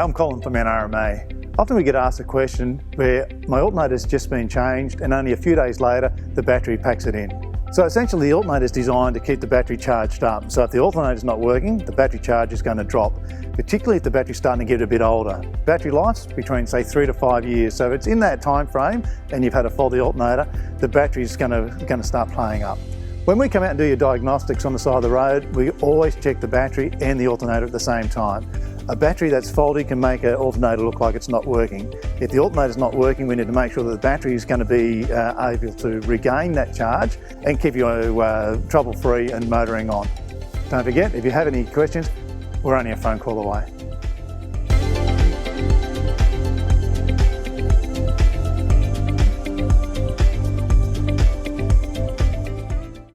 I'm Colin from NRMA. Often we get asked a question where my alternator's just been changed and only a few days later the battery packs it in. So essentially the alternator is designed to keep the battery charged up. So if the alternator's not working, the battery charge is going to drop, particularly if the battery's starting to get a bit older. Battery life's between say 3 to 5 years. So if it's in that time frame and you've had a faulty alternator, the battery's going to start playing up. When we come out and do your diagnostics on the side of the road, we always check the battery and the alternator at the same time. A battery that's faulty can make an alternator look like it's not working. If the alternator's not working, we need to make sure that the battery is going to be able to regain that charge and keep you trouble-free and motoring on. Don't forget, if you have any questions, we're only a phone call away.